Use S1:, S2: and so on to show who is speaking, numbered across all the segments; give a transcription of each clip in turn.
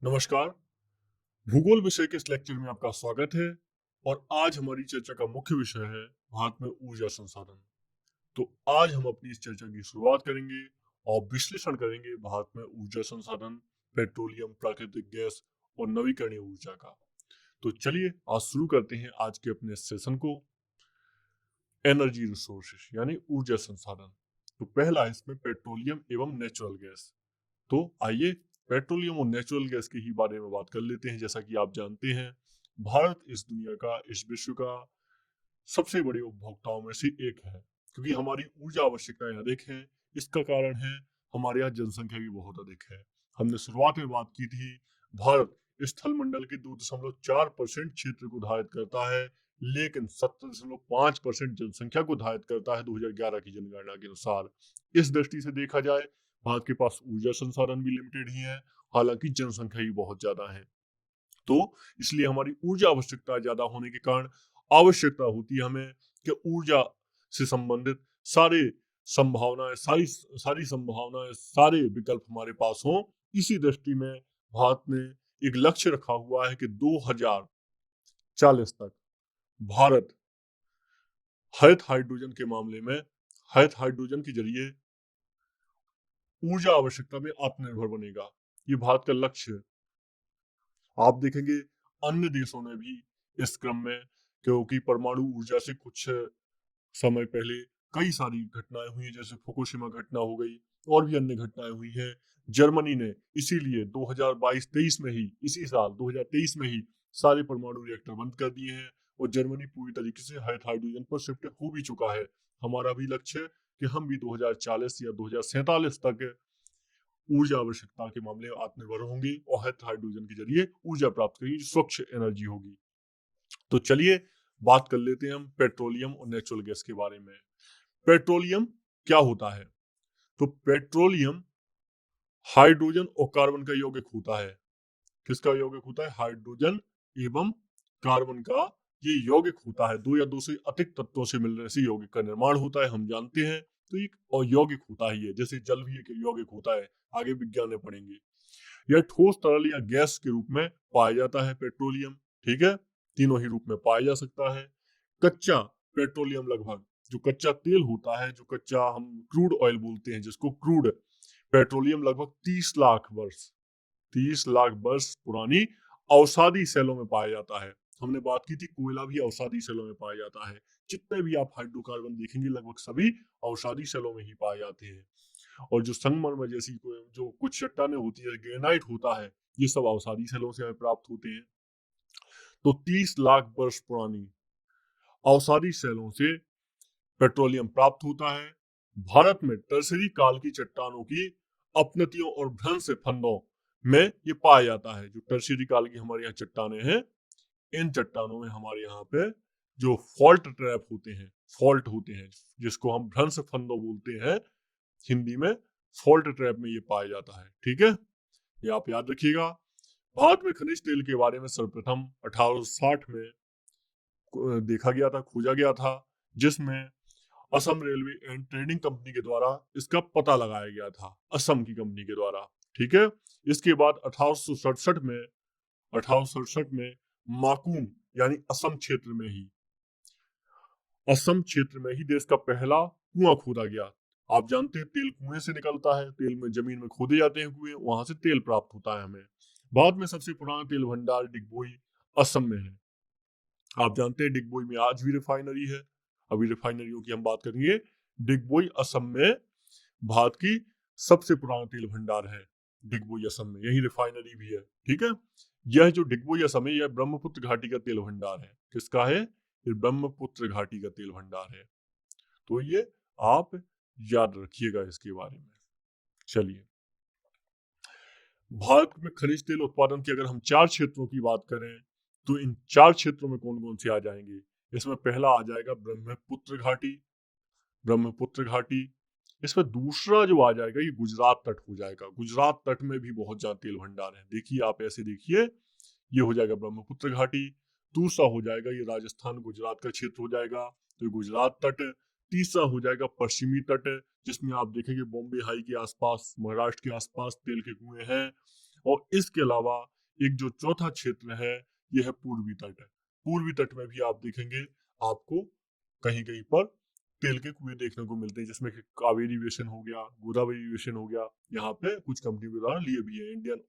S1: नमस्कार। भूगोल विषय के इस लेक्चर में आपका स्वागत है। और आज हमारी चर्चा का मुख्य विषय है भारत में ऊर्जा संसाधन। तो आज हम अपनी इस चर्चा की शुरुआत करेंगे और विश्लेषण करेंगे भारत में ऊर्जा संसाधन, पेट्रोलियम, प्राकृतिक गैस और नवीकरणीय ऊर्जा का। तो चलिए आज शुरू करते हैं आज के अपने सेशन को। एनर्जी रिसोर्सेस यानी ऊर्जा संसाधन। तो पहला है इसमें पेट्रोलियम एवं नेचुरल गैस। तो आइए पेट्रोलियम और नेचुरल गैस के ही बारे में बात कर लेते हैं। जैसा कि आप जानते हैं, भारत इस दुनिया का, इस विश्व का सबसे बड़े उपभोक्ताओं में से एक है, क्योंकि हमारी ऊर्जा आवश्यकताएं अधिक हैं। इसका कारण है हमारे यहाँ जनसंख्या भी बहुत अधिक है। हमने शुरुआत में बात की थी, भारत स्थल मंडल के 2.4% क्षेत्र को धारित करता है, लेकिन 70.5% जनसंख्या को धारित करता है 2011 की जनगणना के अनुसार। इस दृष्टि से देखा जाए, भारत के पास ऊर्जा संसाधन भी लिमिटेड ही है, हालांकि जनसंख्या ही बहुत ज्यादा है। तो इसलिए हमारी ऊर्जा आवश्यकता ज्यादा होने के कारण आवश्यकता होती है हमें कि ऊर्जा से संबंधित सारे संभावनाएं सारी सारी संभावनाएं सारे विकल्प हमारे पास हों। इसी दृष्टि में भारत ने एक लक्ष्य रखा हुआ है कि 2040 तक भारत हरित हाइड्रोजन के मामले में हरित हाइड्रोजन के जरिए ऊर्जा आवश्यकता में आत्मनिर्भर बनेगा। ये भारत का लक्ष्य है। आप देखेंगे अन्य देशों ने भी इस क्रम में, क्योंकि परमाणु ऊर्जा से कुछ समय पहले कई सारी घटनाएं हुई हैं, जैसे फुकुशिमा घटना हो गई और भी अन्य घटनाएं हुई हैं। जर्मनी ने इसीलिए 2022-23 में ही, इसी साल 2023 में ही सारे परमाणु रिएक्टर बंद कर दिए हैं और जर्मनी पूरी तरीके से हरित हाइड्रोजन पर शिफ्ट हो भी चुका है। हमारा भी लक्ष्य है कि हम भी 2040 या 2047 तक ऊर्जा आवश्यकता के मामले में आत्मनिर्भर होंगे और हरित हाइड्रोजन के जरिए ऊर्जा प्राप्त करेंगे, स्वच्छ एनर्जी होगी। तो चलिए बात कर लेते हैं हम पेट्रोलियम और नेचुरल गैस के बारे में। पेट्रोलियम क्या होता है? तो पेट्रोलियम हाइड्रोजन और कार्बन का यौगिक होता है। किसका यौगिक होता है? हाइड्रोजन एवं कार्बन का ये यौगिक होता है। दो या दो से अधिक तत्वों से मिलने से यौगिक का निर्माण होता है, हम जानते हैं। तो एक और यौगिक होता ही है, जैसे जल भी एक यौगिक होता है, आगे विज्ञान में पढ़ेंगे। यह ठोस, तरल या गैस के रूप में पाया जाता है पेट्रोलियम। ठीक है, तीनों ही रूप में पाया जा सकता है। कच्चा पेट्रोलियम लगभग, जो कच्चा तेल होता है, जो कच्चा हम क्रूड ऑयल बोलते हैं जिसको, क्रूड पेट्रोलियम लगभग 30 लाख वर्ष पुरानी अवसादी सेलों में पाया जाता है। हमने बात की थी कोयला भी अवसादी सेलों में पाया जाता है। जितने भी आप हाइड्रोकार्बन देखेंगे लगभग सभी अवसादी सेलों में ही पाए जाते हैं। और जो संगमरमर जैसी जो कुछ चट्टानें होती है, ग्रेनाइट होता है, ये सब अवसादी सेलों से हमें प्राप्त होते हैं। तो 30 लाख वर्ष पुरानी अवसादी सेलों से पेट्रोलियम प्राप्त होता है। भारत में टर्सरी काल की चट्टानों की अपनतियों और भ्रंश फंदों में ये पाया जाता है। जो टर्सरी काल की हमारे यहाँ चट्टानें हैं, इन चट्टानों में हमारे यहाँ पे जो फॉल्ट ट्रैप होते हैं, फॉल्ट होते हैं, जिसको हम भ्रंश फंदों बोलते हैं हिंदी में, फॉल्ट ट्रैप में ये पाया जाता है। ठीक है, ये आप याद रखिएगा। भारत में खनिज तेल के बारे में सर्वप्रथम 1860 में देखा गया था, खोजा गया था, जिसमें Assam railway and trading company के द्वारा इसका पता लगाया गया था, असम की कंपनी के द्वारा। ठीक है, इसके बाद 1867 में माकूम यानी असम क्षेत्र में ही देश का पहला कुआं खोदा गया। आप जानते हैं तेल कुएं से निकलता है, तेल में जमीन में खोदे जाते हैं कुएं, वहां से तेल प्राप्त होता है हमें। भारत में सबसे पुराना तेल भंडार डिगबोई असम में है। आप जानते हैं डिगबोई में आज भी रिफाइनरी है। अभी रिफाइनरियों की हम बात करेंगे। डिगबोई असम में भारत की सबसे पुराना तेल भंडार है, डिगबोई असम में, यही रिफाइनरी भी है। ठीक है, यह जो डिगबोई असम है, यह ब्रह्मपुत्र घाटी का तेल भंडार है। किसका है? ये ब्रह्मपुत्र घाटी का तेल भंडार है। तो ये आप याद रखिएगा इसके बारे में। चलिए, भारत में खनिज तेल उत्पादन की अगर हम 4 क्षेत्रों की बात करें, तो इन 4 क्षेत्रों में कौन कौन से आ जाएंगे? इसमें पहला आ जाएगा ब्रह्मपुत्र घाटी। ब्रह्मपुत्र घाटी। इसमें दूसरा जो आ जाएगा, ये गुजरात तट हो जाएगा। गुजरात तट में भी बहुत ज्यादा तेल भंडार है। देखिए, आप ऐसे देखिए, ये हो जाएगा ब्रह्मपुत्र घाटी। दूसरा हो जाएगा ये राजस्थान गुजरात का क्षेत्र हो जाएगा, तो ये गुजरात तट। तीसरा हो जाएगा पश्चिमी तट, जिसमें आप देखेंगे बॉम्बे हाई के आसपास, महाराष्ट्र के आसपास तेल के कुएं हैं। और इसके अलावा एक जो चौथा क्षेत्र है यह है पूर्वी तट। पूर्वी तट में भी आप देखेंगे आपको कहीं कहीं पर तेल के कुएं देखने को मिलते हैं, जिसमें कि कावेरी बेसिन हो गया, गोदावरी बेसिन हो गया। यहाँ पे कुछ कंपनी के द्वारा लिए भी है, इंडियन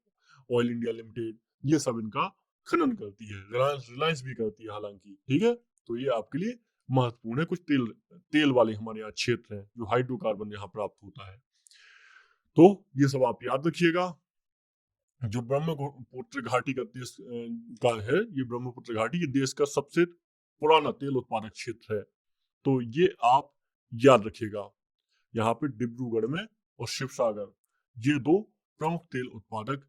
S1: ऑयल इंडिया लिमिटेड, ये सब इनका खनन करती है। रिलायंस भी करती है हालांकि, ठीक है। तो ये आपके लिए महत्वपूर्ण है। कुछ तेल वाले हमारे यहाँ क्षेत्र हैं जो हाइड्रोकार्बन यहाँ प्राप्त होता है। तो ये सब आप याद रखिएगा। जो ब्रह्मपुत्र घाटी का देश का है, ये ब्रह्मपुत्र घाटी ये देश का सबसे पुराना तेल उत्पादक क्षेत्र है। तो ये आप याद रखिएगा। यहाँ पे डिब्रूगढ़ में और शिवसागर ये दो प्रमुख तेल उत्पादक,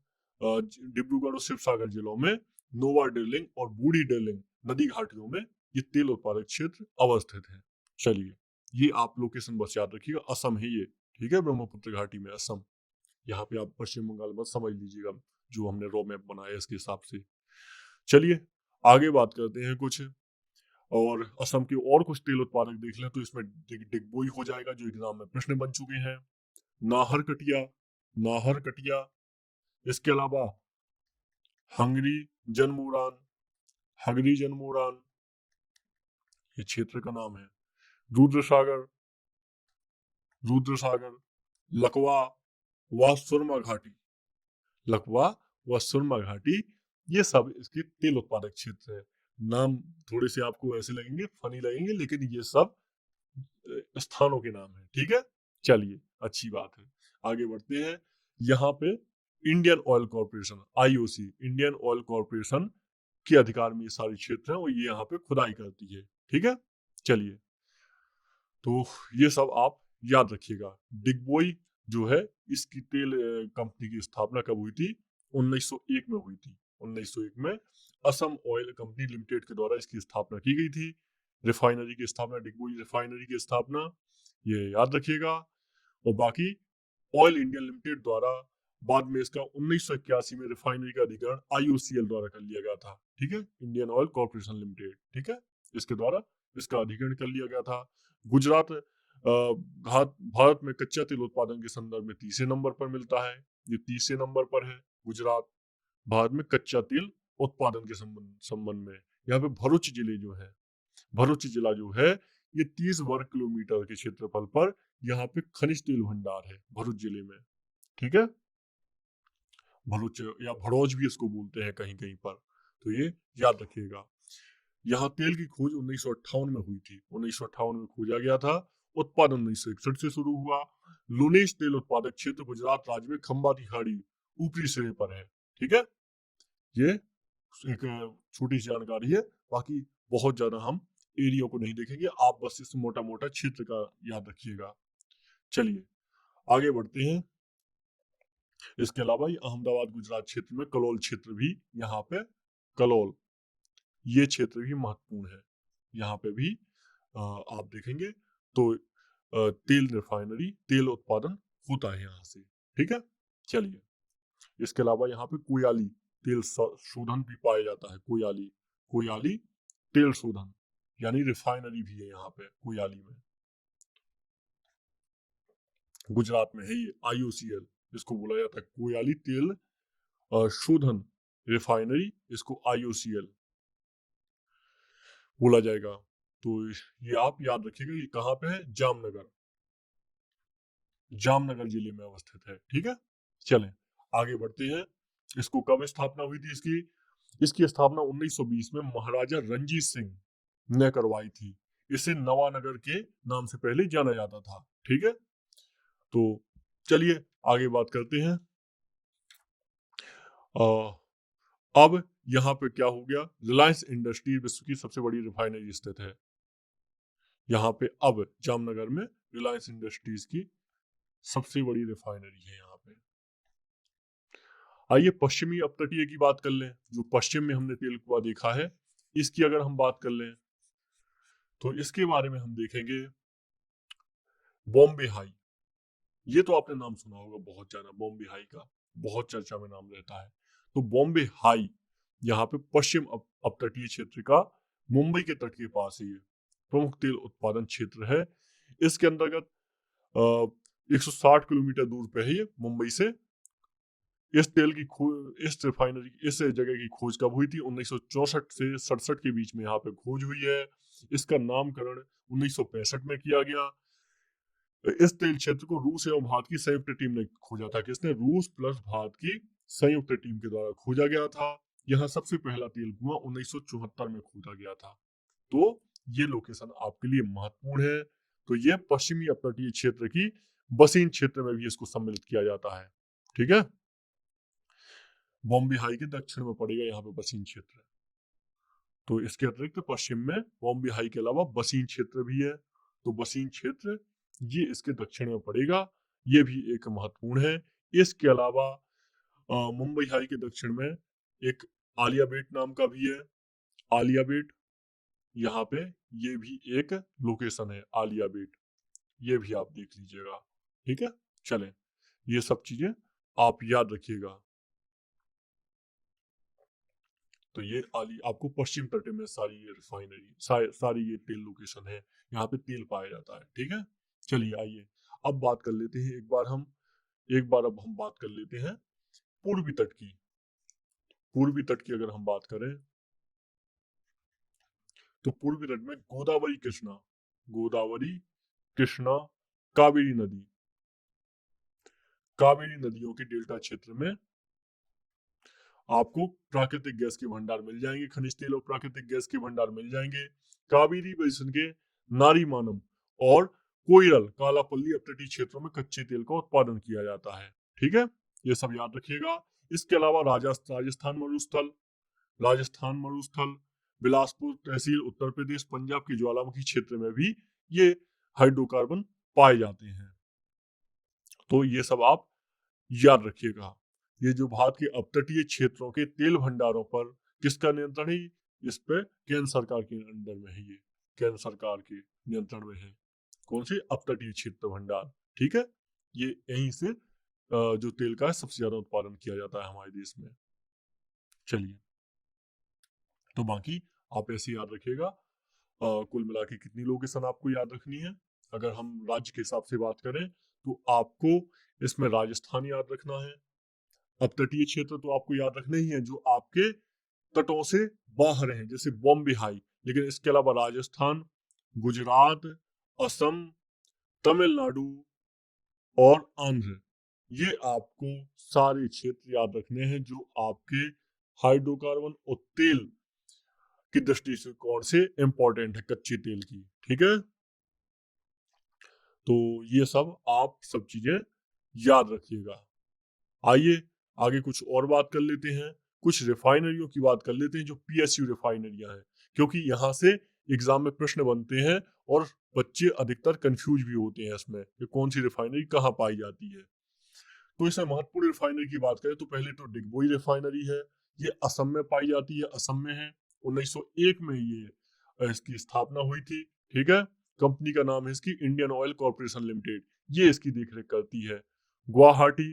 S1: डिब्रूगढ़ और शिवसागर जिलों में नोवा डर्लिंग और बूढ़ी डर्लिंग नदी घाटियों में ये तेल उत्पादक क्षेत्र अवस्थित है। चलिए, ये आप लोकेशन बस याद रखिएगा, असम है ये, ठीक है, ब्रह्मपुत्र घाटी में असम। यहाँ पे आप पश्चिम बंगाल बस समझ लीजिएगा, जो हमने रो मैप बनाया इसके हिसाब से। चलिए आगे बात करते हैं कुछ, और असम के और कुछ तेल उत्पादक देख लें। तो इसमें डिगबोई हो जाएगा, जो एग्जाम में प्रश्न बन चुके हैं। नाहरकटिया, इसके अलावा हंगरी जनमुरान, ये क्षेत्र का नाम है। रुद्रसागर, लकवा व सुरमा घाटी, ये सब इसके तेल उत्पादक क्षेत्र है। नाम थोड़े से आपको ऐसे लगेंगे, फनी लगेंगे, लेकिन ये सब स्थानों के नाम है, ठीक है। चलिए, अच्छी बात है, आगे बढ़ते हैं। यहाँ पे Indian oil corporation IOC, Indian oil corporation के अधिकार में ये सारे क्षेत्र हैं और ये यहाँ पे खुदाई करती है, ठीक है। चलिए, तो ये सब आप याद रखिएगा। डिगबोई जो है, इसकी तेल कंपनी की स्थापना कब हुई थी? 1901 में हुई थी। 1901 में असम ऑयल कंपनी लिमिटेड के द्वारा इसकी स्थापना की गई थी। रिफाइनरी की स्थापना, डिगबोई रिफाइनरी की स्थापना, ये याद रखिएगा। और बाकी ऑयल इंडिया लिमिटेड द्वारा बाद में इसका 1981 में रिफाइनरी का अधिग्रहण IOCL द्वारा कर लिया गया था, ठीक है, इंडियन ऑयल कॉर्पोरेशन लिमिटेड, ठीक है, इसके द्वारा इसका अधिग्रहण कर लिया गया था। गुजरात भारत में कच्चा तेल उत्पादन के संदर्भ में तीसरे नंबर पर मिलता है। ये तीसरे नंबर पर है गुजरात भारत में कच्चा तेल उत्पादन के संबंध में। यहाँ पे भरूच जिला जो है ये 30 वर्ग किलोमीटर के क्षेत्रफल पर यहाँ पे खनिज तेल भंडार है भरूच जिले में, ठीक है। भरूच या भड़ौज भी इसको बोलते हैं कहीं कहीं पर, तो ये याद रखिएगा। यहाँ तेल की खोज 1958 में हुई थी। 1958 में खोजा गया था। उत्पादन 1961 से शुरू हुआ। लुनेश तेल उत्पादक क्षेत्र गुजरात राज्य में खंबा की खाड़ी ऊपरी सिरे पर है, ठीक है। ये एक छोटी सी जानकारी है, बाकी बहुत ज्यादा हम एरिया को नहीं देखेंगे, आप बस इस मोटा मोटा क्षेत्र का याद रखिएगा। चलिए आगे बढ़ते हैं। इसके अलावा ये अहमदाबाद गुजरात क्षेत्र में कलोल क्षेत्र भी, यहाँ पे कलोल ये क्षेत्र भी महत्वपूर्ण है। यहाँ पे भी आप देखेंगे तो तेल रिफाइनरी, तेल उत्पादन होता है यहाँ से, ठीक है। चलिए, इसके अलावा यहाँ पे कोयाली तेल शोधन भी पाया जाता है। कोयाली तेल शोधन यानी रिफाइनरी भी है यहाँ पे कोयाली में, गुजरात में है ये। IOCL इसको बोला जाता है, कोयाली तेल शोधन रिफाइनरी, इसको IOCL बोला जाएगा। तो ये आप याद रखिएगा, ये कहाँ पे है? जामनगर जिले में अवस्थित है, ठीक है। चलें आगे बढ़ते हैं। इसको कब स्थापना हुई थी इसकी स्थापना 1920 में महाराजा रणजीत सिंह ने करवाई थी। इसे नवानगर के नाम से पहले जाना जाता था, ठीक है। तो चलिए आगे बात करते हैं। अब यहाँ पे क्या हो गया? रिलायंस इंडस्ट्री विश्व की सबसे बड़ी रिफाइनरी स्थित है यहाँ पे। अब जामनगर में रिलायंस इंडस्ट्रीज की सबसे बड़ी रिफाइनरी है यहाँ पे। आइए पश्चिमी अपतटीय की बात कर लें। जो पश्चिम में हमने तेल कुआं देखा है, इसकी अगर हम बात कर लें तो इसके बारे में हम देखेंगे बॉम्बे हाई। ये तो आपने नाम सुना होगा बहुत ज्यादा, बॉम्बे हाई का बहुत चर्चा में नाम रहता है। तो बॉम्बे हाई यहाँ पे पश्चिम अपतटीय क्षेत्र का मुंबई के तट के पास ही प्रमुख तेल उत्पादन क्षेत्र है। इसके अंतर्गत 160 किलोमीटर दूर पे है ये मुंबई से। इस तेल की इस रिफाइनरी इस जगह की खोज कब हुई थी? 1964 से 67 के बीच में यहाँ पे खोज हुई है। इसका नामकरण 1965 में किया गया। इस तेल क्षेत्र को रूस एवं भारत की संयुक्त टीम ने खोजा था। किसने? रूस प्लस भारत की संयुक्त टीम के द्वारा खोजा गया था। यहाँ सबसे पहला तेल कुआं 1974 में खोदा गया था। तो ये लोकेशन आपके लिए महत्वपूर्ण है। तो ये पश्चिमी अपतटीय क्षेत्र की बसीन क्षेत्र में भी इसको सम्मिलित किया जाता है। ठीक है, बॉम्बे हाई के दक्षिण में पड़ेगा यहाँ पे बसीन क्षेत्र। तो इसके अतिरिक्त पश्चिम में बॉम्बे हाई के अलावा बसीन क्षेत्र भी है। तो बसीन क्षेत्र ये इसके दक्षिण में पड़ेगा, ये भी एक महत्वपूर्ण है। इसके अलावा मुंबई हाई के दक्षिण में एक आलिया बेट नाम का भी है। आलिया बेट यहाँ पे ये भी एक लोकेशन है, आलिया बेट, ये भी आप देख लीजिएगा। ठीक है, चलें, ये सब चीजें आप याद रखिएगा। तो ये आपको पश्चिम तट में सारी ये रिफाइनरी सारी ये तेल लोकेशन है, यहाँ पे तेल पाया जाता है। ठीक है, चलिए आइए अब बात कर लेते हैं अब हम बात कर लेते हैं पूर्वी तट की। पूर्वी तट की अगर हम बात करें तो पूर्वी तट में गोदावरी कृष्णा कावेरी नदियों के डेल्टा क्षेत्र में आपको प्राकृतिक गैस के भंडार मिल जाएंगे, खनिज तेल और प्राकृतिक गैस के भंडार मिल जाएंगे। कावेरी बेसिन के नारीमानम और कोयरल कालापल्ली अपतटीय क्षेत्रों में कच्चे तेल का उत्पादन किया जाता है। ठीक है, ये सब याद रखिएगा। इसके अलावा राजस्थान मरुस्थल, बिलासपुर तहसील उत्तर प्रदेश, पंजाब के ज्वालामुखी क्षेत्र में भी ये हाइड्रोकार्बन पाए जाते हैं। तो ये सब आप याद रखिएगा। ये जो भारत के अपतटीय क्षेत्रों के तेल भंडारों पर किसका नियंत्रण है? इस पे केंद्र सरकार के अंडर में है, ये केंद्र सरकार के नियंत्रण में है। कौन से? अपतटीय क्षेत्र भंडार। ठीक है, ये यहीं से जो तेल का सबसे ज्यादा उत्पादन किया जाता है हमारे देश में। चलिए, तो बाकी आप ऐसे याद रखिएगा। कुल मिला के कितनी लोकेशन आपको याद रखनी है? अगर हम राज्य के हिसाब से बात करें तो आपको इसमें राजस्थान याद रखना है। अपतटीय क्षेत्र तो आपको याद रखने ही है जो आपके तटों से बाहर हैं, जैसे बॉम्बे हाई। लेकिन इसके अलावा राजस्थान, गुजरात, असम, तमिलनाडु और आंध्र, ये आपको सारे क्षेत्र याद रखने हैं जो आपके हाइड्रोकार्बन और तेल की दृष्टि से कौन से इंपॉर्टेंट है, कच्चे तेल की। ठीक है, तो ये आप सब चीजें याद रखिएगा। आइए आगे कुछ और बात कर लेते हैं, कुछ रिफाइनरियों की बात कर लेते हैं जो पीएसयू रिफाइनरियां हैं, क्योंकि यहाँ से एग्जाम में प्रश्न बनते हैं और बच्चे अधिकतर कंफ्यूज भी होते हैं इसमें कि कौन सी रिफाइनरी कहाँ पाई जाती है। तो इसमें महत्वपूर्ण रिफाइनरी की बात करें तो पहले तो डिगबोई रिफाइनरी है, ये असम में पाई जाती है, असम में है। 1901 में ये इसकी स्थापना हुई थी। ठीक है, कंपनी का नाम है इसकी इंडियन ऑयल कॉर्पोरेशन लिमिटेड, ये इसकी देखरेख करती है। गुवाहाटी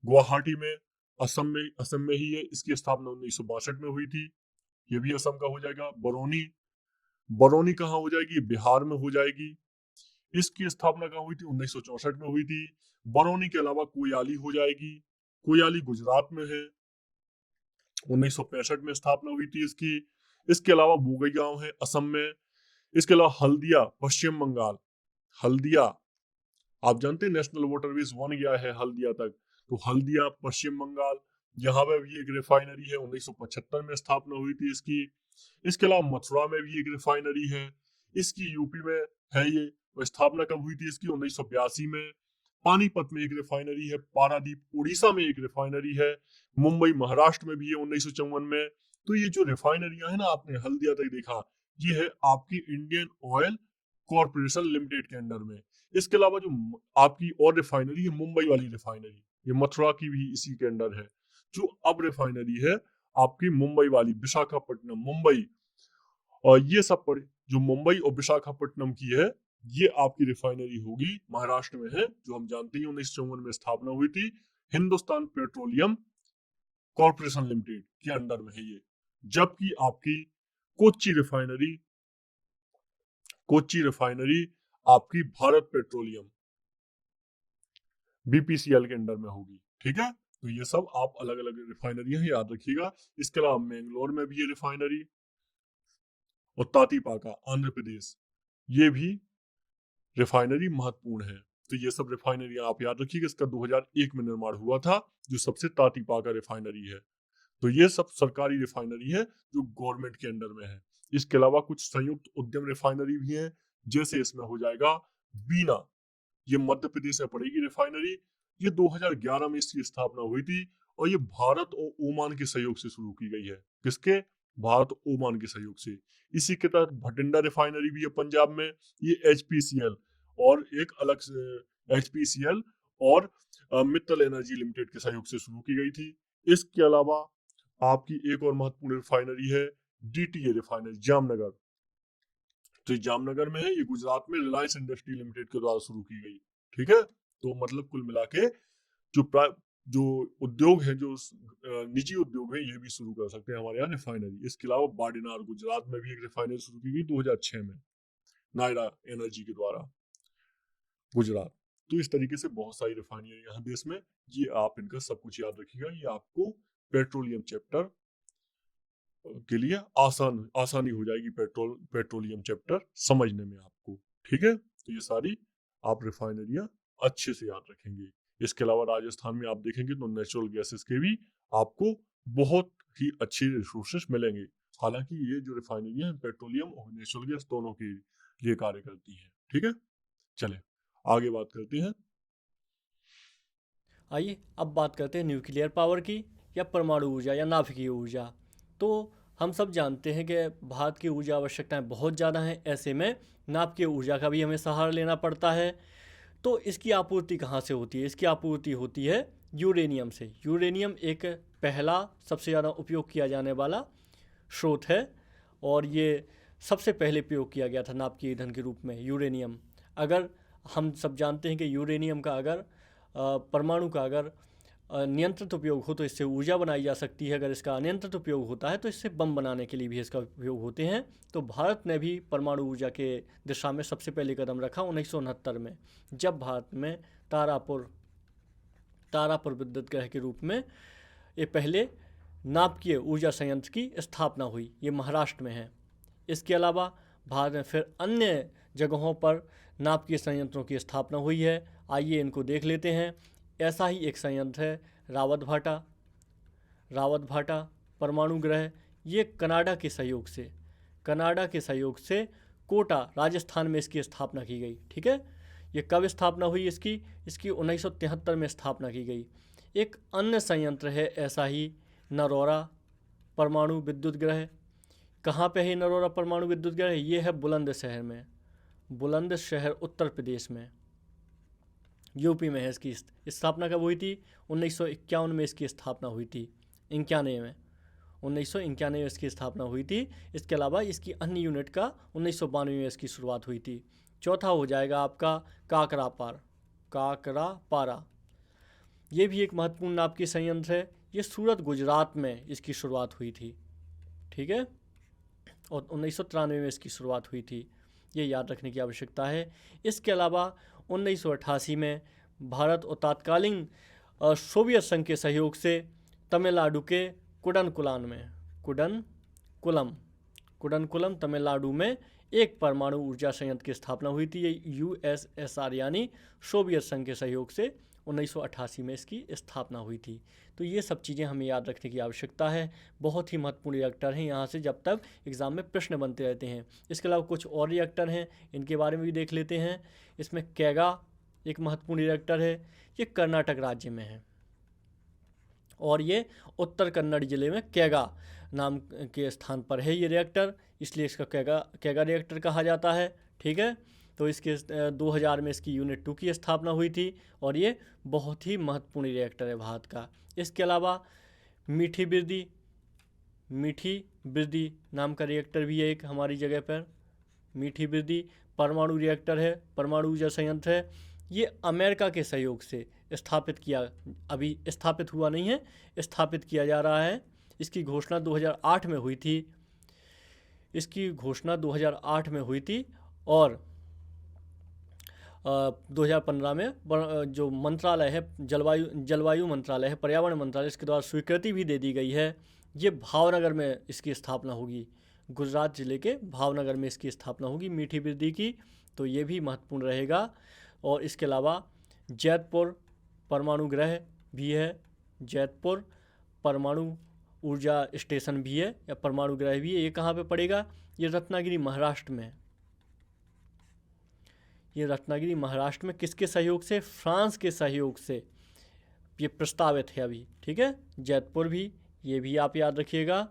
S1: गुवाहाटी में असम में ही है, इसकी स्थापना 1962 में हुई थी, ये भी असम का हो जाएगा। बरौनी बरौनी कहाँ हो जाएगी? बिहार में हो जाएगी। इसकी स्थापना कहाँ हुई थी? 1964 में हुई थी। बरौनी के अलावा कोयाली हो जाएगी, कोयाली गुजरात में है, 1965 में स्थापना हुई थी इसकी। इसके अलावा बोगईगांव है असम में। इसके अलावा हल्दिया पश्चिम बंगाल, हल्दिया आप जानते हैं नेशनल वाटरवेज 1 गया है हल्दिया तक, तो हल्दिया पश्चिम बंगाल, यहाँ पे भी एक रिफाइनरी है, 1975 में स्थापना हुई थी इसकी। इसके अलावा मथुरा में भी एक रिफाइनरी है, इसकी यूपी में है ये, स्थापना कब हुई थी इसकी? 1982 में। पानीपत में एक रिफाइनरी है, पारादीप उड़ीसा में एक रिफाइनरी है, मुंबई महाराष्ट्र में भी है 1954 में। तो ये जो रिफाइनरियां है ना, आपने हल्दिया तक देखा, ये है आपकी इंडियन ऑयल कॉर्पोरेशन लिमिटेड के अंडर में। इसके अलावा जो आपकी और रिफाइनरी है, मुंबई वाली रिफाइनरी, ये मथुरा की भी इसी के अंडर है। जो अब रिफाइनरी है आपकी मुंबई वाली, विशाखापट्टनम मुंबई, और ये सब जो मुंबई और विशाखापट्टनम की है, ये आपकी रिफाइनरी होगी, महाराष्ट्र में है, जो हम जानते हैं 1954 में स्थापना हुई थी, हिंदुस्तान पेट्रोलियम कॉर्पोरेशन लिमिटेड के अंडर में है ये। जबकि आपकी कोच्चि रिफाइनरी आपकी भारत पेट्रोलियम बीपीसीएल के अंडर में होगी। ठीक है, तो ये सब आप अलग अलग रिफाइनरी है, याद रखिएगा। इसके अलावा मैंगलोर में भी ये रिफाइनरी, और तातीपाका आंध्र प्रदेश, ये भी रिफाइनरी महत्वपूर्ण है। तो ये सब रिफाइनरी आप याद रखिएगा। इसका 2001 में निर्माण हुआ था, जो सबसे तातीपाका रिफाइनरी है। तो ये सब सरकारी रिफाइनरी है जो गवर्नमेंट के अंडर में है। इसके अलावा कुछ संयुक्त उद्यम रिफाइनरी भी है, जैसे इसमें हो जाएगा बीना, ये मध्य प्रदेश में पड़ेगी रिफाइनरी। ये 2011 में इसकी स्थापना हुई थी, और ये भारत और ओमान के सहयोग से शुरू की गई है। किसके? भारत और ओमान के सहयोग से। इसी के तहत भटिंडा रिफाइनरी भी है पंजाब में, ये एचपीसीएल और एक अलग से एचपीसीएल और मित्तल एनर्जी लिमिटेड के सहयोग से शुरू की गई थी। इसके अलावा आपकी एक और महत्वपूर्ण रिफाइनरी है डीटीए रिफाइनरी जामनगर। तो जामनगर में है, ये गुजरात में रिलायंस इंडस्ट्री लिमिटेड के द्वारा शुरू की गई। ठीक है, तो मतलब कुल मिला के जो उद्योग है, जो निजी उद्योग है, ये भी शुरू कर सकते हैं हमारे यहाँ रिफाइनरी। इसके अलावा बाडिनार गुजरात में भी एक रिफाइनरी शुरू की गई 2006 में नायरा एनर्जी के द्वारा, गुजरात। तो इस तरीके से बहुत सारी रिफाइनरी यहाँ देश में, ये आप इनका सब कुछ याद रखिएगा। ये आपको पेट्रोलियम चैप्टर के लिए आसानी हो जाएगी, पेट्रोलियम चैप्टर समझने में आपको। ठीक है, तो ये सारी आप रिफाइनरियां अच्छे से याद रखेंगे। इसके अलावा राजस्थान में आप देखेंगे तो नेचुरल गैसेस के भी आपको बहुत ही अच्छे रिसोर्सेस मिलेंगे। हालांकि ये जो रिफाइनरियां हैं पेट्रोलियम और नेचुरल गैस दोनों के लिए कार्य करती हैं। ठीक है, चले आगे बात करते हैं।
S2: आइए अब बात करते हैं न्यूक्लियर पावर की, या परमाणु ऊर्जा, या नाभिकीय ऊर्जा। तो हम सब जानते हैं कि भारत की ऊर्जा आवश्यकताएं बहुत ज़्यादा हैं, ऐसे में नाभिकीय ऊर्जा का भी हमें सहारा लेना पड़ता है। तो इसकी आपूर्ति कहाँ से होती है? इसकी आपूर्ति होती है यूरेनियम से। यूरेनियम एक पहला सबसे ज़्यादा उपयोग किया जाने वाला स्रोत है, और ये सबसे पहले प्रयोग किया गया था नाभिकीय ईंधन के रूप में यूरेनियम। अगर हम सब जानते हैं कि यूरेनियम का अगर परमाणु का अगर नियंत्रित उपयोग हो तो इससे ऊर्जा बनाई जा सकती है। अगर इसका अनियंत्रित उपयोग होता है तो इससे बम बनाने के लिए भी इसका उपयोग होते हैं। तो भारत ने भी परमाणु ऊर्जा के दिशा में सबसे पहले कदम रखा 1969 में, जब भारत में तारापुर विद्युत गृह के रूप में ये पहले नाभिकीय ऊर्जा संयंत्र की स्थापना हुई। ये महाराष्ट्र में है। इसके अलावा भारत में फिर अन्य जगहों पर नाभिकीय संयंत्रों की स्थापना हुई है। आइए इनको देख लेते हैं। ऐसा ही एक संयंत्र है रावत भाटा परमाणु ग्रह। ये कनाडा के सहयोग से कोटा राजस्थान में इसकी स्थापना की गई। ठीक है, ये कब स्थापना हुई इसकी 1973 में स्थापना की गई। एक अन्य संयंत्र है ऐसा ही नरौरा परमाणु विद्युत ग्रह। कहाँ पे है नरौरा परमाणु विद्युत ग्रह? ये है बुलंदशहर में, बुलंदशहर उत्तर प्रदेश में, यूपी में है। इसकी स्थापना कब हुई थी? 1951 में इसकी स्थापना हुई थी। 1991 में इसकी स्थापना हुई थी। इसके अलावा इसकी अन्य यूनिट का 1992 में इसकी शुरुआत हुई थी। चौथा हो जाएगा आपका काकरापारा। ये भी एक महत्वपूर्ण नाभिकीय संयंत्र है। ये सूरत गुजरात में इसकी शुरुआत हुई थी। ठीक है, और 1993 में इसकी शुरुआत हुई थी। ये याद रखने की आवश्यकता है। इसके अलावा 1988 में भारत और तत्कालीन सोवियत संघ के सहयोग से तमिलनाडु के कुडनकुलम तमिलनाडु में एक परमाणु ऊर्जा संयंत्र की स्थापना हुई थी। ये यूएसएसआर यानी सोवियत संघ के सहयोग से 1988 में इसकी स्थापना हुई थी। तो ये सब चीज़ें हमें याद रखने की आवश्यकता है। बहुत ही महत्वपूर्ण रिएक्टर हैं यहाँ से जब तक एग्ज़ाम में प्रश्न बनते रहते हैं। इसके अलावा कुछ और रिएक्टर हैं, इनके बारे में भी देख लेते हैं। इसमें कैगा एक महत्वपूर्ण रिएक्टर है। ये कर्नाटक राज्य में है और ये उत्तर कन्नड़ जिले में कैगा नाम के स्थान पर है ये रिएक्टर, इसलिए इसका कैगा रिएक्टर कहा जाता है। ठीक है, तो इसके 2000 में इसकी यूनिट 2 की स्थापना हुई थी और ये बहुत ही महत्वपूर्ण रिएक्टर है भारत का। इसके अलावा मीठी बिरदी नाम का रिएक्टर भी है एक हमारी जगह पर। मीठी बिरदी परमाणु रिएक्टर है, परमाणु ऊर्जा संयंत्र है। ये अमेरिका के सहयोग से अभी स्थापित हुआ नहीं है, स्थापित किया जा रहा है। इसकी घोषणा 2008 में हुई थी। और 2015 में जो मंत्रालय है, जलवायु मंत्रालय है, पर्यावरण मंत्रालय, इसके द्वारा स्वीकृति भी दे दी गई है। ये भावनगर में इसकी स्थापना होगी, गुजरात ज़िले के भावनगर में इसकी स्थापना होगी मीठी बिजली की, तो ये भी महत्वपूर्ण रहेगा। और इसके अलावा जैतपुर परमाणु ग्रह भी है, जैतपुर परमाणु ऊर्जा स्टेशन भी है या परमाणु ग्रह भी है। ये कहाँ पे पड़ेगा? ये रत्नागिरी महाराष्ट्र में। ये रत्नागिरी महाराष्ट्र में किसके सहयोग से? फ्रांस के सहयोग से ये प्रस्तावित है अभी, ठीक है। जैतपुर भी, ये भी आप याद रखिएगा।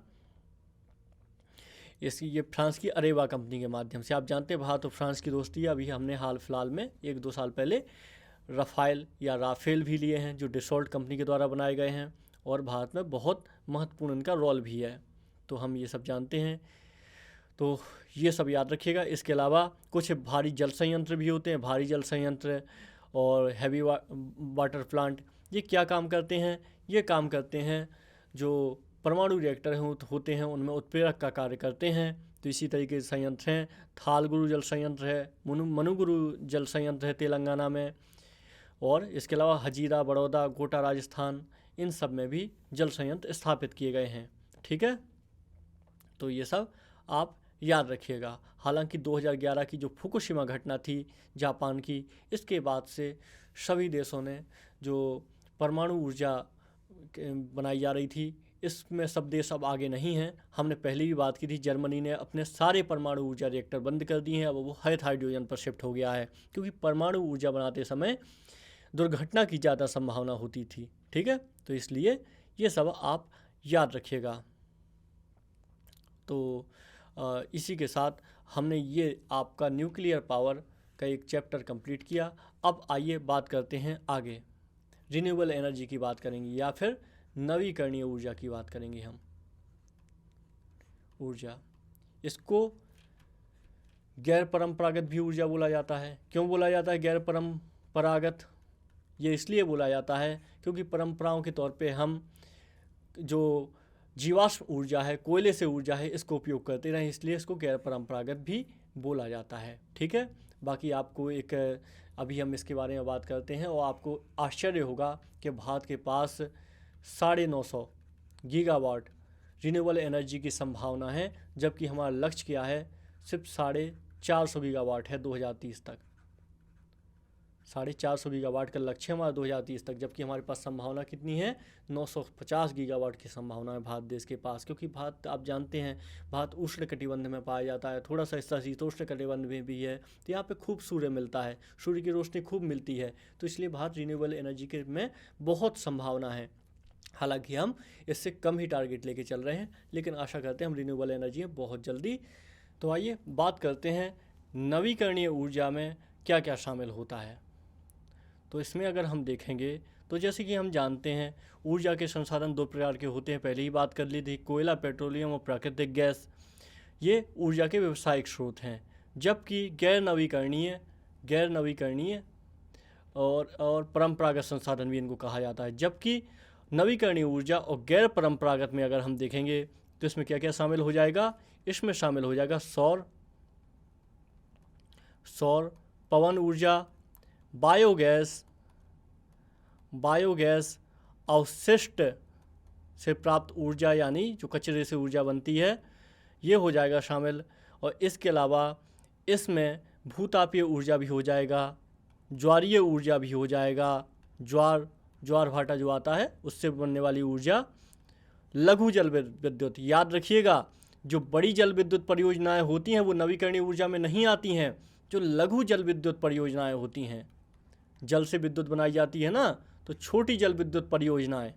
S2: ये फ्रांस की अरेवा कंपनी के माध्यम से, आप जानते हैं भारत और फ्रांस की दोस्ती। अभी हमने हाल फिलहाल में 1-2 साल पहले राफेल या राफेल भी लिए हैं, जो डिसॉल्ट कंपनी के द्वारा बनाए गए हैं और भारत में बहुत महत्वपूर्ण इनका रोल भी है, तो हम ये सब जानते हैं, तो ये सब याद रखिएगा। इसके अलावा कुछ भारी जल संयंत्र भी होते हैं, भारी जल संयंत्र और हैवी वाटर प्लांट। ये क्या काम करते हैं? ये काम करते हैं जो परमाणु रिएक्टर होते हैं उनमें उत्प्रेरक का कार्य करते हैं। तो इसी तरीके के संयंत्र हैं। थालगुरु जल संयंत्र है, मनुगुरु जल संयंत्र है तेलंगाना में, और इसके अलावा हजीरा, बड़ौदा, कोटा राजस्थान, इन सब में भी जल संयंत्र स्थापित किए गए हैं, ठीक है। तो ये सब आप याद रखिएगा। हालांकि 2011 की जो फुकुशिमा घटना थी जापान की, इसके बाद से सभी देशों ने जो परमाणु ऊर्जा बनाई जा रही थी, इसमें सब देश अब आगे नहीं हैं। हमने पहले भी बात की थी, जर्मनी ने अपने सारे परमाणु ऊर्जा रिएक्टर बंद कर दिए हैं, अब वो हरित हाइड्रोजन पर शिफ्ट हो गया है, क्योंकि परमाणु ऊर्जा बनाते समय दुर्घटना की ज़्यादा संभावना होती थी, ठीक है। तो इसलिए ये सब आप याद रखिएगा। तो इसी के साथ हमने ये आपका न्यूक्लियर पावर का एक चैप्टर कंप्लीट किया। अब आइए बात करते हैं आगे, रिन्यूएबल एनर्जी की बात करेंगे या फिर नवीकरणीय ऊर्जा की बात करेंगे हम। ऊर्जा, इसको गैर परंपरागत भी ऊर्जा बोला जाता है। क्यों बोला जाता है गैर परंपरागत? ये इसलिए बोला जाता है क्योंकि परंपराओं के तौर पे हम जो जीवाश्म ऊर्जा है, कोयले से ऊर्जा है, इसको उपयोग करते रहे, इसलिए इसको गैर परंपरागत भी बोला जाता है, ठीक है। बाकी आपको एक अभी हम इसके बारे में बात करते हैं और आपको आश्चर्य होगा कि भारत के पास 950 गीगावाट रिन्यूएबल एनर्जी की संभावना है, जबकि हमारा लक्ष्य क्या है? सिर्फ 450 गीगावाट है 2030 तक। 450 गीगावाट का लक्ष्य है हमारा 2030 तक, जबकि हमारे पास संभावना कितनी है? 950 गीगावाट की संभावना है भारत देश के पास। क्योंकि भारत, आप जानते हैं, भारत उष्ण कटिबंध में पाया जाता है, थोड़ा सा हिस्सा शीतोष्ण कटिबंध में भी है, तो यहाँ पे खूब सूर्य मिलता है, सूर्य की रोशनी खूब मिलती है, तो इसलिए भारत रिन्यूएबल एनर्जी के में बहुत संभावना है। हालांकि हम इससे कम ही टारगेट लेके चल रहे हैं, लेकिन आशा करते हैं हम रिन्यूएबल एनर्जी में बहुत जल्दी। तो आइए बात करते हैं नवीकरणीय ऊर्जा में क्या क्या शामिल होता है। तो इसमें अगर हम देखेंगे तो जैसे कि हम जानते हैं ऊर्जा के संसाधन 2 प्रकार के होते हैं, पहले ही बात कर ली थी, कोयला, पेट्रोलियम और प्राकृतिक गैस। ये ऊर्जा के व्यावसायिक स्रोत हैं, जबकि गैर नवीकरणीय और परंपरागत संसाधन भी इनको कहा जाता है। जबकि नवीकरणीय ऊर्जा और गैर परंपरागत में अगर हम देखेंगे तो इसमें क्या क्या शामिल हो जाएगा? इसमें शामिल हो जाएगा सौर, पवन ऊर्जा, बायोगैस, अवशिष्ट से प्राप्त ऊर्जा, यानी जो कचरे से ऊर्जा बनती है, ये हो जाएगा शामिल। और इसके अलावा इसमें भूतापीय ऊर्जा भी हो जाएगा, ज्वारीय ऊर्जा भी हो जाएगा, ज्वार भाटा जो आता है उससे बनने वाली ऊर्जा, लघु जल विद्युत। याद रखिएगा, जो बड़ी जल विद्युत परियोजनाएं होती हैं वो नवीकरणीय ऊर्जा में नहीं आती हैं। जो लघु जल विद्युत परियोजनाएं होती हैं, जल से विद्युत बनाई जाती है ना, तो छोटी जल विद्युत परियोजनाएं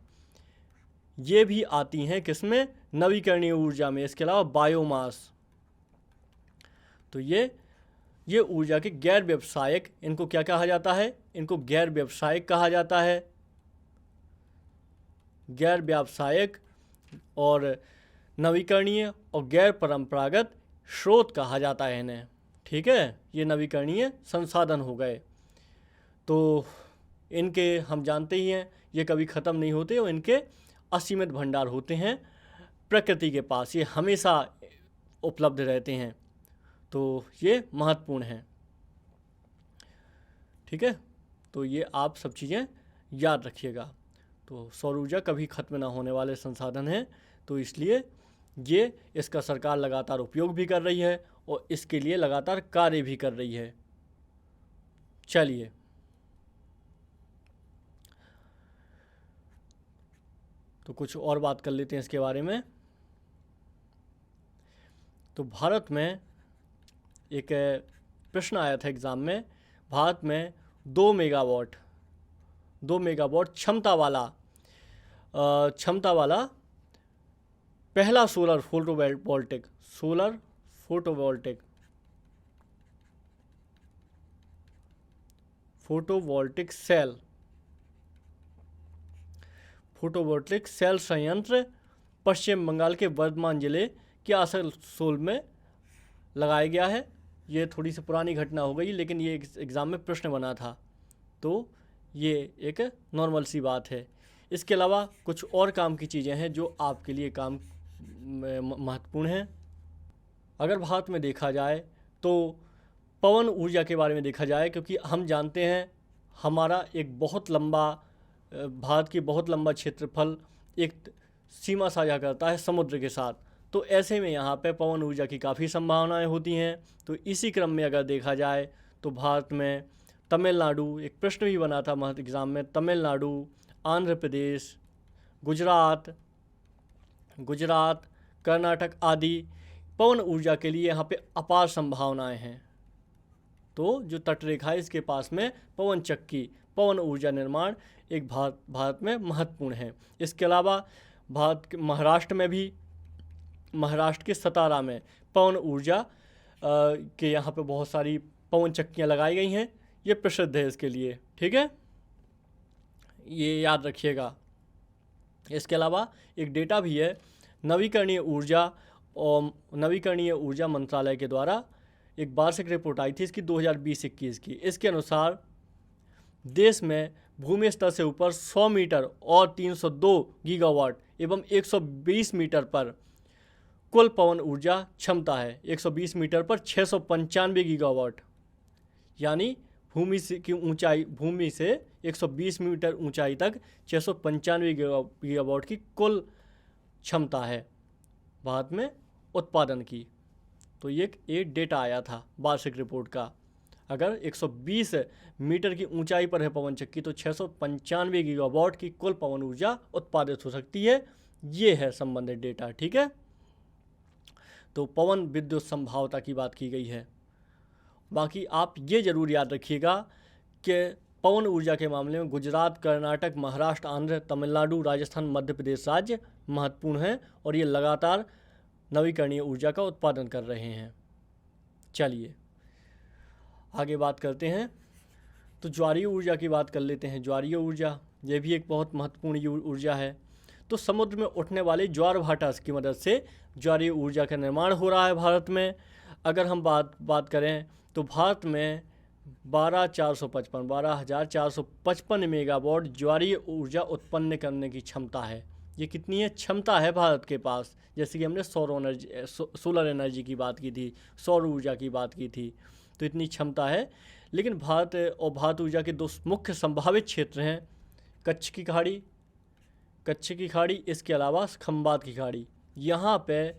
S2: ये भी आती हैं किसमें? नवीकरणीय ऊर्जा में। इसके अलावा बायोमास, तो ये ऊर्जा के गैर व्यावसायिक, इनको क्या कहा जाता है? इनको गैर व्यावसायिक कहा जाता है। गैर व्यावसायिक और नवीकरणीय और गैर परंपरागत स्रोत कहा जाता है इन्हें, ठीक है। ये नवीकरणीय संसाधन हो गए। तो इनके हम जानते ही हैं ये कभी ख़त्म नहीं होते और इनके असीमित भंडार होते हैं प्रकृति के पास, ये हमेशा उपलब्ध रहते हैं, तो ये महत्वपूर्ण है। ठीक है, तो ये आप सब चीज़ें याद रखिएगा। तो सौर ऊर्जा कभी ख़त्म ना होने वाले संसाधन हैं, तो इसलिए ये इसका सरकार लगातार उपयोग भी कर रही है और इसके लिए लगातार कार्य भी कर रही है। चलिए, तो कुछ और बात कर लेते हैं इसके बारे में। तो भारत में एक प्रश्न आया था एग्ज़ाम में, भारत में 2 मेगावाट क्षमता वाला पहला सोलर फोटोवोल्टिक सेल संयंत्र पश्चिम बंगाल के वर्धमान जिले के आसनसोल में लगाया गया है। ये थोड़ी सी पुरानी घटना हो गई, लेकिन ये एग्ज़ाम में प्रश्न बना था, तो ये एक नॉर्मल सी बात है। इसके अलावा कुछ और काम की चीज़ें हैं जो आपके लिए काम महत्वपूर्ण हैं। अगर भारत में देखा जाए तो पवन ऊर्जा के बारे में देखा जाए, क्योंकि हम जानते हैं हमारा एक बहुत लंबा भारत की बहुत लंबा क्षेत्रफल एक सीमा साझा करता है समुद्र के साथ, तो ऐसे में यहाँ पे पवन ऊर्जा की काफ़ी संभावनाएं होती हैं। तो इसी क्रम में अगर देखा जाए तो भारत में तमिलनाडु, एक प्रश्न भी बना था महत्व एग्ज़ाम में, तमिलनाडु, आंध्र प्रदेश, गुजरात, कर्नाटक आदि पवन ऊर्जा के लिए यहाँ पे अपार संभावनाएं हैं। तो जो तटरेखा है इसके पास में पवन ऊर्जा निर्माण एक भारत में महत्वपूर्ण है। इसके अलावा भारत के महाराष्ट्र के सतारा में पवन ऊर्जा के यहाँ पे बहुत सारी पवन चक्कियाँ लगाई गई हैं, ये प्रसिद्ध है इसके लिए, ठीक है, ये याद रखिएगा। इसके अलावा एक डेटा भी है, नवीकरणीय ऊर्जा मंत्रालय के द्वारा एक वार्षिक रिपोर्ट आई थी इसकी 2020-21 की। इसके अनुसार देश में भूमि स्तर से ऊपर 100 मीटर और 302 गीगावाट एवं 120 मीटर पर कुल पवन ऊर्जा क्षमता है। 120 मीटर पर 695 गीगावाट, यानी भूमि से 120 मीटर ऊंचाई तक 695 गीगावाट की कुल क्षमता है भारत में उत्पादन की। तो ये एक डेटा आया था वार्षिक रिपोर्ट का। अगर 120 मीटर की ऊंचाई पर है पवन चक्की तो 695 गीगावाट की कुल पवन ऊर्जा उत्पादित हो सकती है। ये है संबंधित डेटा, ठीक है। तो पवन विद्युत संभाव्यता की बात की गई है। बाकी आप ये ज़रूर याद रखिएगा कि पवन ऊर्जा के मामले में गुजरात, कर्नाटक, महाराष्ट्र, आंध्र, तमिलनाडु, राजस्थान, मध्य प्रदेश राज्य महत्वपूर्ण हैं और ये लगातार नवीकरणीय ऊर्जा का उत्पादन कर रहे हैं। चलिए आगे बात करते हैं, तो ज्वारीय ऊर्जा की बात कर लेते हैं। ज्वारीय ऊर्जा ये भी एक बहुत महत्वपूर्ण ऊर्जा है। तो समुद्र में उठने वाले ज्वार भाटा की मदद से ज्वारीय ऊर्जा का निर्माण हो रहा है भारत में। अगर हम बात करें तो भारत में 12,455 मेगावाट ज्वारीय ऊर्जा उत्पन्न करने की क्षमता है। ये कितनी है क्षमता है भारत के पास, जैसे कि हमने सोलर एनर्जी की बात की थी, सौर ऊर्जा की बात की थी, तो इतनी क्षमता है। लेकिन भारत ऊर्जा के दो मुख्य संभावित क्षेत्र हैं, कच्छ की खाड़ी, इसके अलावा खंबात की खाड़ी। यहाँ पे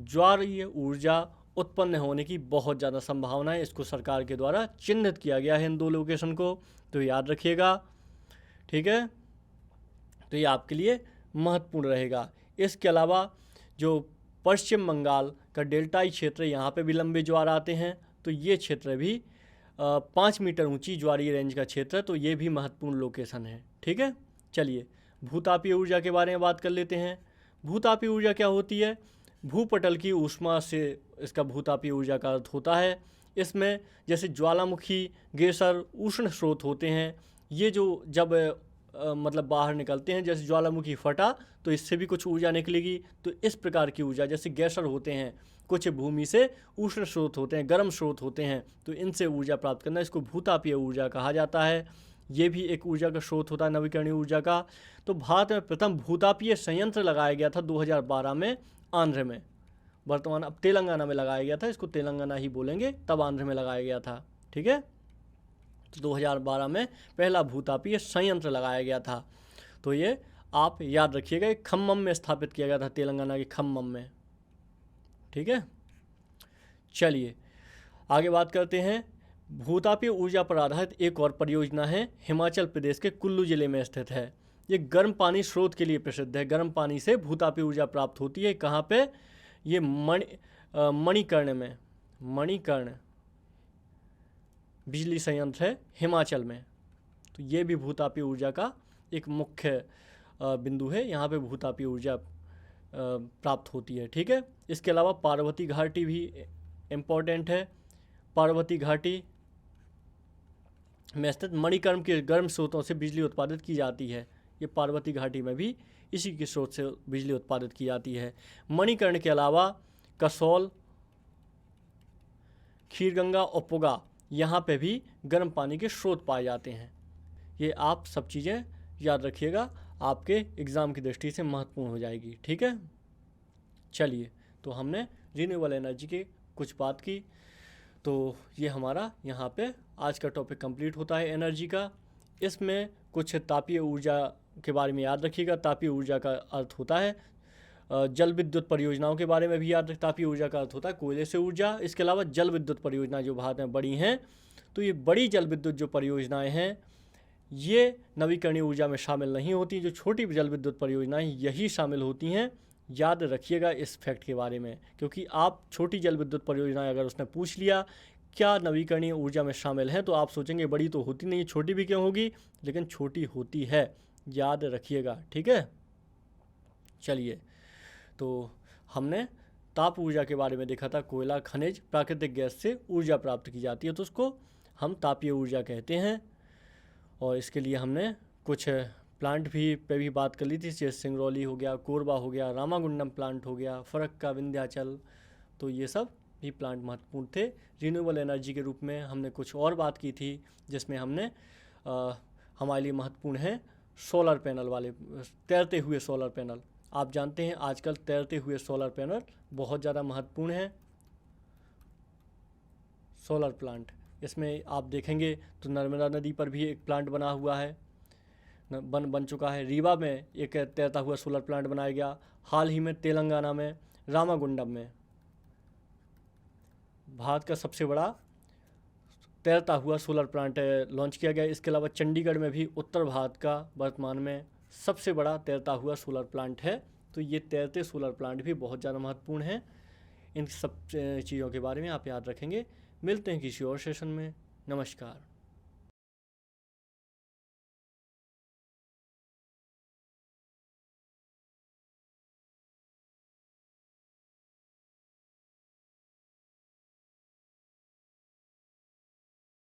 S2: ज्वारीय ऊर्जा उत्पन्न होने की बहुत ज़्यादा संभावना है। इसको सरकार के द्वारा चिन्हित किया गया है इन दो लोकेशन को, तो याद रखिएगा, ठीक है। तो ये आपके लिए महत्वपूर्ण रहेगा। इसके अलावा जो पश्चिम बंगाल का डेल्टाई क्षेत्र, यहाँ पे भी लंबे ज्वार आते हैं, तो ये क्षेत्र भी 5 मीटर ऊंची ज्वारीय रेंज का क्षेत्र है, तो ये भी महत्वपूर्ण लोकेशन है, ठीक है। चलिए भूतापीय ऊर्जा के बारे में बात कर लेते हैं। भूतापीय ऊर्जा क्या होती है? भूपटल की ऊष्मा से इसका भूतापीय ऊर्जा का अर्थ होता है। इसमें जैसे ज्वालामुखी, गेसर उष्ण स्रोत होते हैं, ये जो जब मतलब बाहर निकलते हैं, जैसे ज्वालामुखी फटा तो इससे भी कुछ ऊर्जा निकलेगी। तो इस प्रकार की ऊर्जा, जैसे गैसर होते हैं, कुछ भूमि से उष्ण स्रोत होते हैं, गर्म स्रोत होते हैं, तो इनसे ऊर्जा प्राप्त करना, इसको भूतापीय ऊर्जा कहा जाता है। ये भी एक ऊर्जा का स्रोत होता है नवीकरणीय ऊर्जा का। तो भारत में प्रथम भूतापीय संयंत्र लगाया गया था 2012 में आंध्र में। वर्तमान अब तेलंगाना में लगाया गया था, इसको तेलंगाना ही बोलेंगे, तब आंध्र में लगाया गया था, ठीक है। तो 2012 में पहला भूतापीय संयंत्र लगाया गया था। तो ये आप याद रखिएगा, ये खम्मम में स्थापित किया गया था, तेलंगाना के खम्मम में। ठीक है, चलिए आगे बात करते हैं। भूतापीय ऊर्जा पर आधारित एक और परियोजना है, हिमाचल प्रदेश के कुल्लू जिले में स्थित है। ये गर्म पानी स्रोत के लिए प्रसिद्ध है। गर्म पानी से भूतापीय ऊर्जा प्राप्त होती है। कहाँ पे? ये मणिकर्ण में, मणिकर्ण बिजली संयंत्र है हिमाचल में। तो ये भी भूतापीय ऊर्जा का एक मुख्य बिंदु है, यहाँ पे भूतापीय ऊर्जा प्राप्त होती है। ठीक है, इसके अलावा पार्वती घाटी भी इम्पोर्टेंट है। पार्वती घाटी में स्थित मणिकर्ण के गर्म स्रोतों से बिजली उत्पादित की जाती है। ये पार्वती घाटी में भी इसी के स्रोत से बिजली उत्पादित की जाती है। मणिकर्ण के अलावा कसौल, खीरगंगा और पुगा, यहाँ पे भी गर्म पानी के स्रोत पाए जाते हैं। ये आप सब चीज़ें याद रखिएगा, आपके एग्ज़ाम की दृष्टि से महत्वपूर्ण हो जाएगी। ठीक है, चलिए तो हमने रिन्यूएबल एनर्जी की कुछ बात की। तो ये हमारा यहाँ पे आज का टॉपिक कंप्लीट होता है एनर्जी का। इसमें कुछ तापीय ऊर्जा के बारे में याद रखिएगा। तापीय ऊर्जा का अर्थ होता है जल विद्युत परियोजनाओं के बारे में भी याद रखें। तापीय ऊर्जा का अर्थ होता है कोयले से ऊर्जा। इसके अलावा जल विद्युत परियोजना जो भारत में बड़ी हैं, तो ये बड़ी जल विद्युत जो परियोजनाएं हैं ये नवीकरणीय ऊर्जा में शामिल नहीं होती। जो छोटी जल विद्युत परियोजनाएं यही शामिल होती हैं। याद रखिएगा इस फैक्ट के बारे में, क्योंकि आप छोटी जल विद्युत परियोजनाएं अगर उसने पूछ लिया क्या नवीकरणीय ऊर्जा में शामिल है, तो आप सोचेंगे बड़ी तो होती नहीं, छोटी भी क्यों होगी, लेकिन छोटी होती है। याद रखिएगा, ठीक है। चलिए, तो हमने ताप ऊर्जा के बारे में देखा था। कोयला, खनिज, प्राकृतिक गैस से ऊर्जा प्राप्त की जाती है, तो उसको हम तापीय ऊर्जा कहते हैं। और इसके लिए हमने कुछ प्लांट पे भी बात कर ली थी, जैसे सिंगरौली हो गया, कोरबा हो गया, रामागुंडम प्लांट हो गया, फरक्का, विंध्याचल। तो ये सब भी प्लांट महत्वपूर्ण थे। रिन्यूएबल एनर्जी के रूप में हमने कुछ और बात की थी, जिसमें हमने हमारे लिए महत्वपूर्ण है सोलर पैनल वाले, तैरते हुए सोलर पैनल। आप जानते हैं आजकल तैरते हुए सोलर पैनल बहुत ज़्यादा महत्वपूर्ण है। सोलर प्लांट, इसमें आप देखेंगे तो नर्मदा नदी पर भी एक प्लांट बना हुआ है, बन चुका है। रीवा में एक तैरता हुआ सोलर प्लांट बनाया गया। हाल ही में तेलंगाना में रामागुंडम में भारत का सबसे बड़ा तैरता हुआ सोलर प्लांट लॉन्च किया गया। इसके अलावा चंडीगढ़ में भी उत्तर भारत का वर्तमान में सबसे बड़ा तैरता हुआ सोलर प्लांट है। तो ये तैरते सोलर प्लांट भी बहुत ज़्यादा महत्वपूर्ण हैं। इन सब चीज़ों के बारे में आप याद रखेंगे। मिलते हैं किसी और सेशन में। नमस्कार।